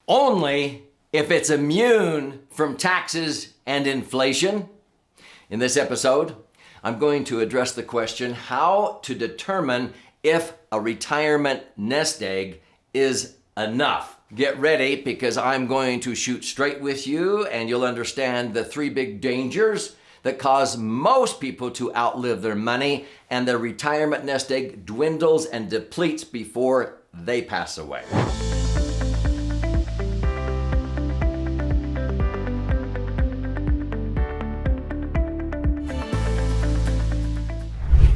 only if it's immune from taxes and inflation. In this episode, I'm going to address the question how to determine if a retirement nest egg is enough. Get ready, because I'm going to shoot straight with you and you'll understand the three big dangers that cause most people to outlive their money and their retirement nest egg dwindles and depletes before they pass away.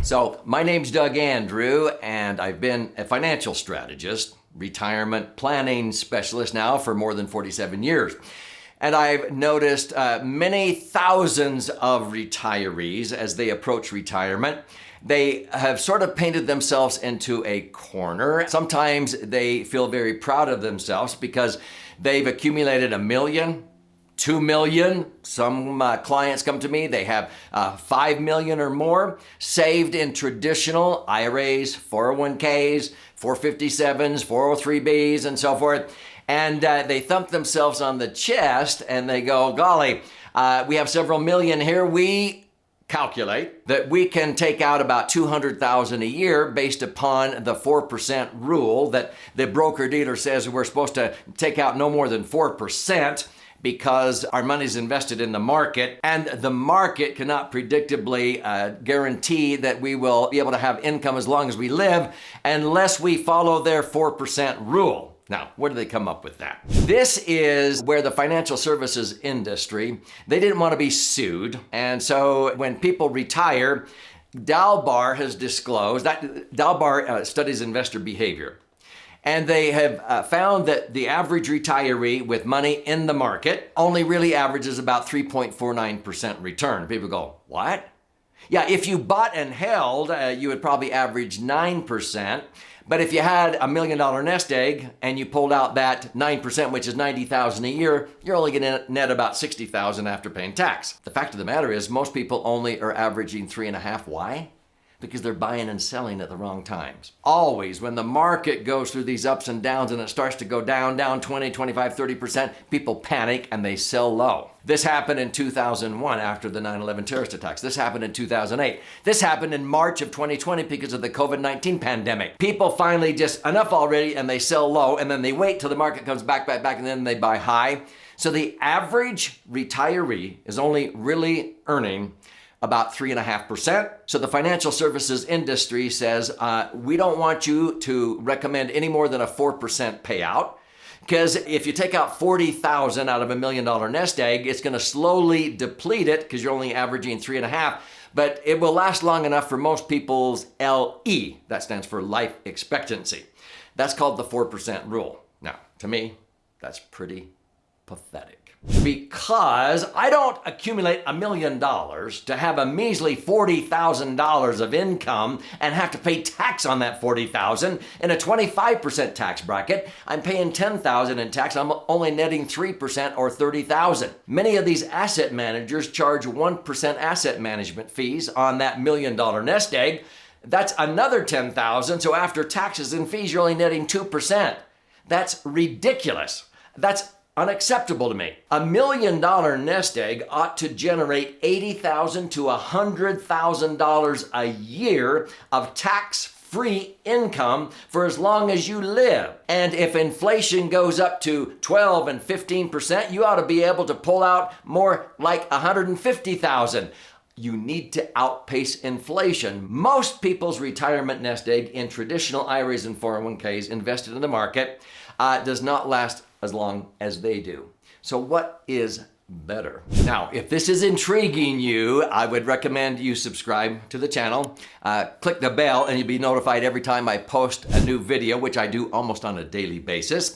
So, my name's Doug Andrew, and I've been a financial strategist, retirement planning specialist now for more than 47 years. And I've noticed many thousands of retirees as they approach retirement. They have sort of painted themselves into a corner. Sometimes they feel very proud of themselves because they've accumulated $1 million, $2 million. Some clients come to me, they have $5 million or more saved in traditional IRAs, 401ks, 457s, 403bs, and so forth. And they thump themselves on the chest and they go, golly, we have several million here. We calculate that we can take out about $200,000 a year based upon the 4% rule that the broker-dealer says we're supposed to take out no more than 4%. Because our money's invested in the market, and the market cannot predictably guarantee that we will be able to have income as long as we live unless we follow their 4% rule. Now, where do they come up with that? This is where the financial services industry, they didn't want to be sued. And so when people retire, Dalbar has disclosed that Dalbar studies investor behavior. And they have found that the average retiree with money in the market only really averages about 3.49% return. People go, what? Yeah, if you bought and held, you would probably average 9%. But if you had $1 million nest egg and you pulled out that 9%, which is $90,000 a year, you're only going to net about $60,000 after paying tax. The fact of the matter is most people only are averaging 3.5. Why? Because they're buying and selling at the wrong times. Always, when the market goes through these ups and downs and it starts to go down 20, 25, 30%, people panic and they sell low. This happened in 2001 after the 9/11 terrorist attacks. This happened in 2008. This happened in March of 2020 because of the COVID-19 pandemic. People finally just enough already and they sell low, and then they wait till the market comes back, and then they buy high. So the average retiree is only really earning about 3.5%. So the financial services industry says, we don't want you to recommend any more than a 4% payout. Because if you take out $40,000 out of $1 million nest egg, it's going to slowly deplete it because you're only averaging 3.5. But it will last long enough for most people's LE. That stands for life expectancy. That's called the 4% rule. Now, to me, that's pretty pathetic. Because I don't accumulate $1 million to have a measly $40,000 of income and have to pay tax on that $40,000 in a 25% tax bracket. I'm paying $10,000 in tax. I'm only netting 3% or $30,000. Many of these asset managers charge 1% asset management fees on that $1 million nest egg. That's another $10,000. So after taxes and fees, you're only netting 2%. That's ridiculous. That's unacceptable to me. $1 million nest egg ought to generate $80,000 to $100,000 a year of tax-free income for as long as you live. And if inflation goes up to 12 and 15%, you ought to be able to pull out more like $150,000. You need to outpace inflation. Most people's retirement nest egg in traditional IRAs and 401ks invested in the market does not last as long as they do. So what is better? Now, if this is intriguing you, I would recommend you subscribe to the channel, click the bell, and you'll be notified every time I post a new video, which I do almost on a daily basis.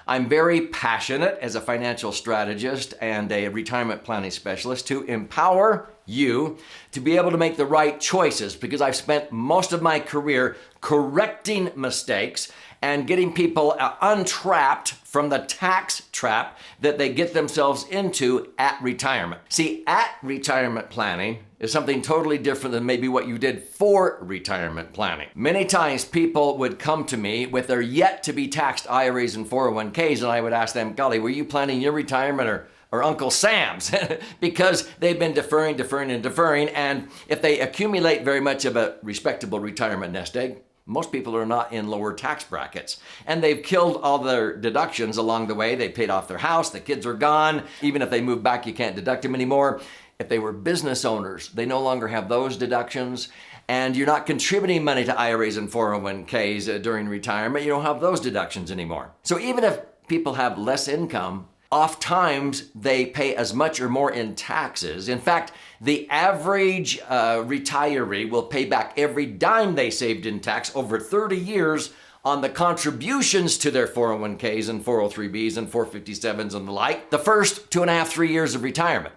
I'm very passionate as a financial strategist and a retirement planning specialist to empower you to be able to make the right choices, because I've spent most of my career correcting mistakes and getting people untrapped from the tax trap that they get themselves into at retirement. See, at retirement planning is something totally different than maybe what you did for retirement planning. Many times people would come to me with their yet to be taxed IRAs and 401ks, and I would ask them, golly, were you planning your retirement or Uncle Sam's? Because they've been deferring, and if they accumulate very much of a respectable retirement nest egg, most people are not in lower tax brackets. And they've killed all their deductions along the way. They paid off their house, the kids are gone. Even if they move back, you can't deduct them anymore. If they were business owners, they no longer have those deductions. And you're not contributing money to IRAs and 401ks during retirement. You don't have those deductions anymore. So even if people have less income, oftentimes they pay as much or more in taxes. In fact, the average retiree will pay back every dime they saved in tax over 30 years on the contributions to their 401ks and 403bs and 457s and the like, the first 2.5, 3 years of retirement.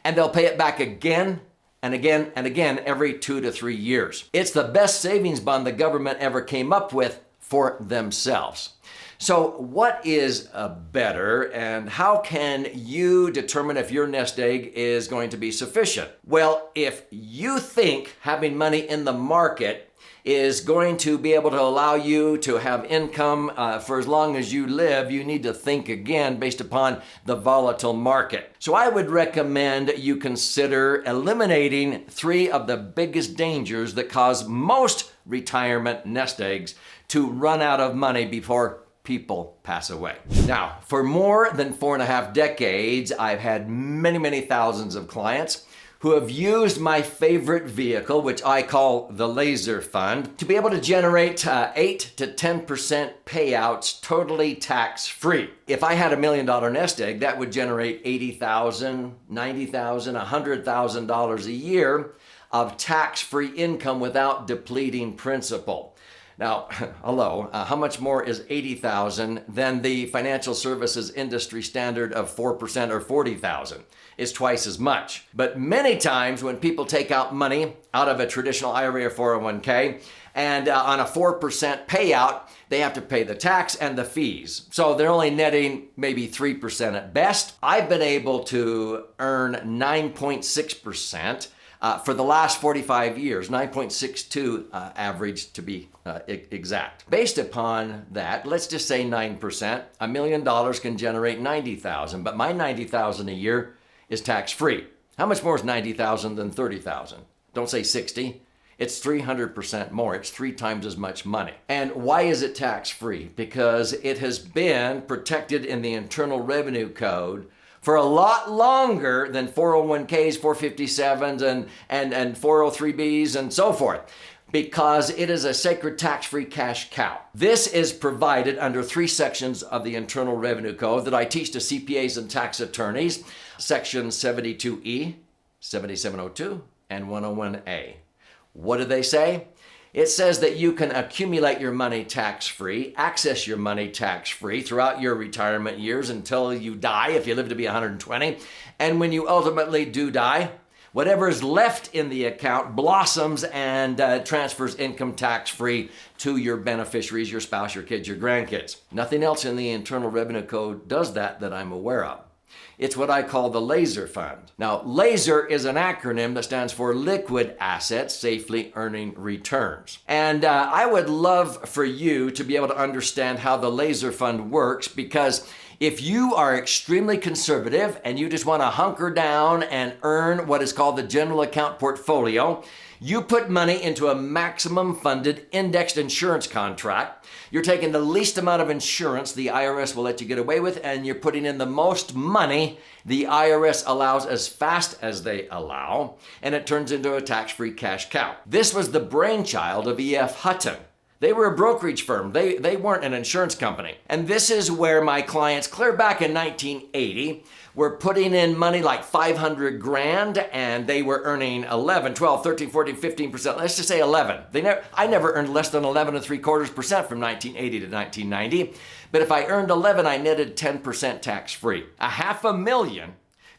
And they'll pay it back again and again and again every 2 to 3 years. It's the best savings bond the government ever came up with for themselves. So what is better, and how can you determine if your nest egg is going to be sufficient? Well, if you think having money in the market is going to be able to allow you to have income for as long as you live, you need to think again based upon the volatile market. So I would recommend you consider eliminating 3 of the biggest dangers that cause most retirement nest eggs to run out of money before people pass away. Now, for more than 4.5 decades, I've had many thousands of clients who have used my favorite vehicle, which I call the Laser Fund, to be able to generate 8 to 10% payouts totally tax-free. If I had $1 million nest egg, that would generate $80,000, $90,000, $100,000 a year of tax-free income without depleting principal. Now, hello, how much more is $80,000 than the financial services industry standard of 4% or $40,000? It's twice as much. But many times when people take out money out of a traditional IRA or 401k and on a 4% payout, they have to pay the tax and the fees. So they're only netting maybe 3% at best. I've been able to earn 9.6%. For the last 45 years, 9.62 average to be exact. Based upon that, let's just say 9%, $1 million can generate $90,000, but my $90,000 a year is tax-free. How much more is $90,000 than $30,000? Don't say 60. It's 300% more. It's 3 times as much money. And why is it tax-free? Because it has been protected in the Internal Revenue Code for a lot longer than 401ks, 457s, and 403bs, and so forth, because it is a sacred tax-free cash cow. This is provided under 3 sections of the Internal Revenue Code that I teach to CPAs and tax attorneys, Section 72E, 7702, and 101A. What do they say? It says that you can accumulate your money tax-free, access your money tax-free throughout your retirement years until you die, if you live to be 120. And when you ultimately do die, whatever is left in the account blossoms and transfers income tax-free to your beneficiaries, your spouse, your kids, your grandkids. Nothing else in the Internal Revenue Code does that I'm aware of. It's what I call the Laser Fund. Now, LASER is an acronym that stands for Liquid Assets Safely Earning Returns. And I would love for you to be able to understand how the Laser Fund works, because if you are extremely conservative and you just want to hunker down and earn what is called the general account portfolio, you put money into a maximum funded indexed insurance contract. You're taking the least amount of insurance the IRS will let you get away with, and you're putting in the most money the IRS allows as fast as they allow, and it turns into a tax-free cash cow. This was the brainchild of E.F. Hutton. They were a brokerage firm. They weren't an insurance company. And this is where my clients, clear back in 1980, were putting in money like 500 grand, and they were earning 11, 12, 13, 14, 15%. Let's just say 11. I never earned less than 11.75% from 1980 to 1990. But if I earned 11, I netted 10% tax-free. $500,000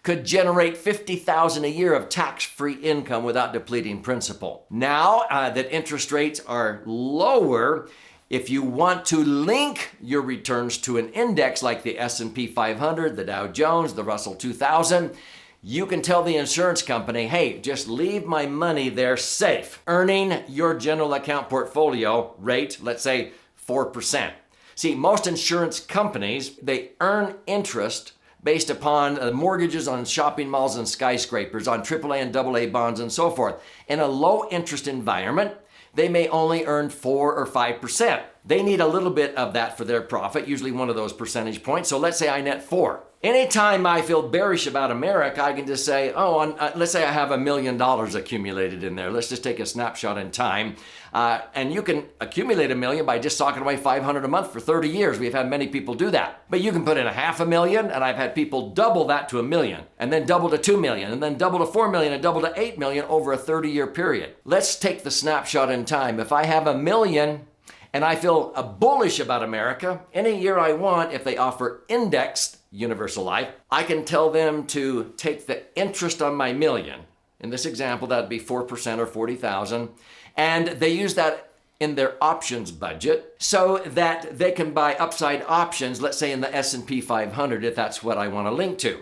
could generate $50,000 a year of tax-free income without depleting principal. Now that interest rates are lower, If you want to link your returns to an index like the S&P 500, the Dow Jones, the Russell 2000, you can tell the insurance company, hey, just leave my money there safe, earning your general account portfolio rate, let's say 4%. See, most insurance companies, they earn interest based upon mortgages on shopping malls and skyscrapers, on AAA and AA bonds and so forth. In a low interest environment, they may only earn 4 or 5%. They need a little bit of that for their profit, usually one of those percentage points. So let's say I net 4. Anytime I feel bearish about America, I can just say, let's say I have $1 million accumulated in there. Let's just take a snapshot in time. And you can accumulate $1 million by just socking away $500 a month for 30 years. We've had many people do that. But you can put in $500,000, and I've had people double that to $1 million, and then double to $2 million, and then double to $4 million, and double to $8 million over a 30-year period. Let's take the snapshot in time. If I have $1 million, and I feel bullish about America, any year I want, if they offer indexed universal life, I can tell them to take the interest on my $1 million. In this example, that'd be 4% or $40,000. And they use that in their options budget so that they can buy upside options, let's say in the S&P 500, if that's what I want to link to.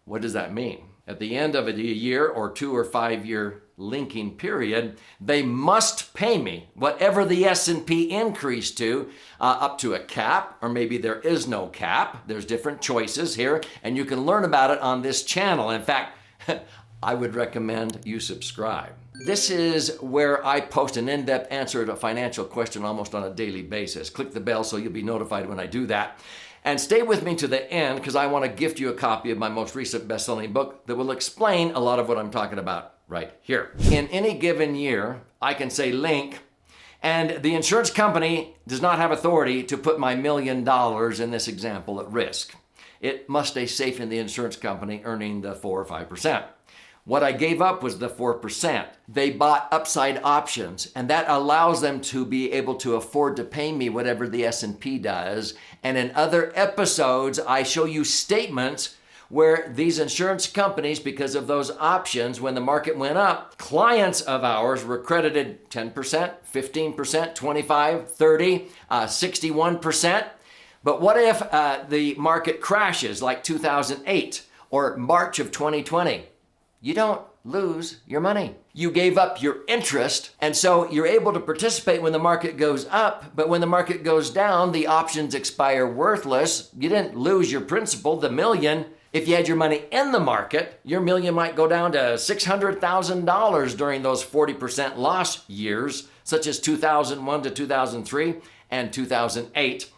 What does that mean? At the end of a year or 2 or 5 year linking period, they must pay me whatever the S&P increased to, up to a cap, or maybe there is no cap. There's different choices here, and you can learn about it on this channel. In fact, I would recommend you subscribe. This is where I post an in-depth answer to a financial question almost on a daily basis. Click the bell so you'll be notified when I do that. And stay with me to the end because I want to gift you a copy of my most recent best-selling book that will explain a lot of what I'm talking about right here. In any given year, I can say link, and the insurance company does not have authority to put my $1 million in this example at risk. It must stay safe in the insurance company earning the 4 or 5%. What I gave up was the 4%. They bought upside options, and that allows them to be able to afford to pay me whatever the S&P does. And in other episodes, I show you statements where these insurance companies, because of those options, when the market went up, clients of ours were credited 10%, 15%, 25, 30, 61%. But what if the market crashes like 2008 or March of 2020? You don't lose your money. You gave up your interest, and so you're able to participate when the market goes up, but when the market goes down, the options expire worthless. You didn't lose your principal, the $1 million. If you had your money in the market, your $1 million might go down to $600,000 during those 40% loss years, such as 2001 to 2003 and 2008.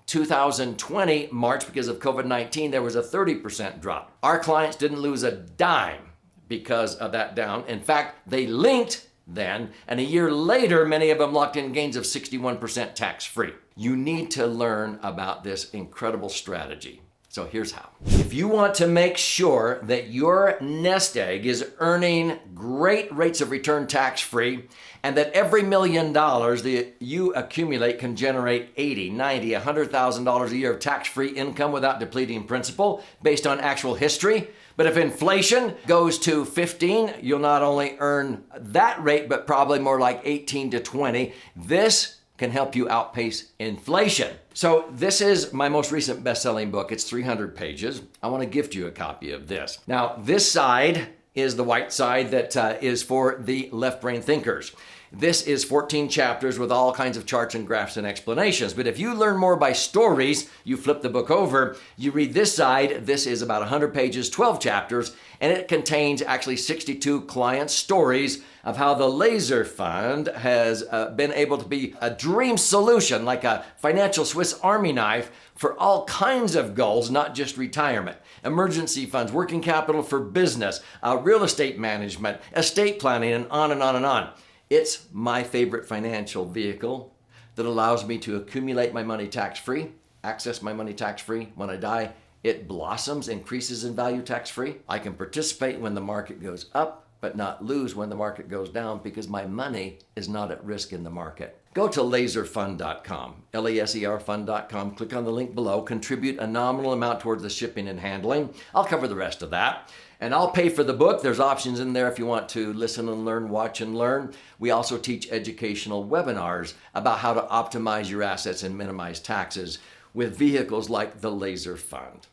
2020, March, because of COVID-19, there was a 30% drop. Our clients didn't lose a dime because of that down. In fact, they linked then, and a year later, many of them locked in gains of 61% tax-free. You need to learn about this incredible strategy. So here's how. If you want to make sure that your nest egg is earning great rates of return tax-free, and that every $1 million that you accumulate can generate $80,000, $90,000, $100,000 a year of tax-free income without depleting principal based on actual history. But if inflation goes to 15, you'll not only earn that rate, but probably more like 18 to 20. This can help you outpace inflation. So this is my most recent best-selling book. It's 300 pages. I want to gift you a copy of this. Now, this side is the white side that is for the left brain thinkers. This is 14 chapters with all kinds of charts and graphs and explanations. But if you learn more by stories, you flip the book over, you read this side. This is about 100 pages, 12 chapters, and it contains actually 62 client stories of how the Laser Fund has been able to be a dream solution, like a financial Swiss Army knife for all kinds of goals, not just retirement. Emergency funds, working capital for business, real estate management, estate planning, and on and on and on. It's my favorite financial vehicle that allows me to accumulate my money tax-free, access my money tax-free. When I die, it blossoms, increases in value tax-free. I can participate when the market goes up but not lose when the market goes down because my money is not at risk in the market. Go to laserfund.com, laserfund.com, click on the link below, contribute a nominal amount towards the shipping and handling. I'll cover the rest of that. And I'll pay for the book. There's options in there if you want to listen and learn, watch and learn. We also teach educational webinars about how to optimize your assets and minimize taxes with vehicles like the Laser Fund.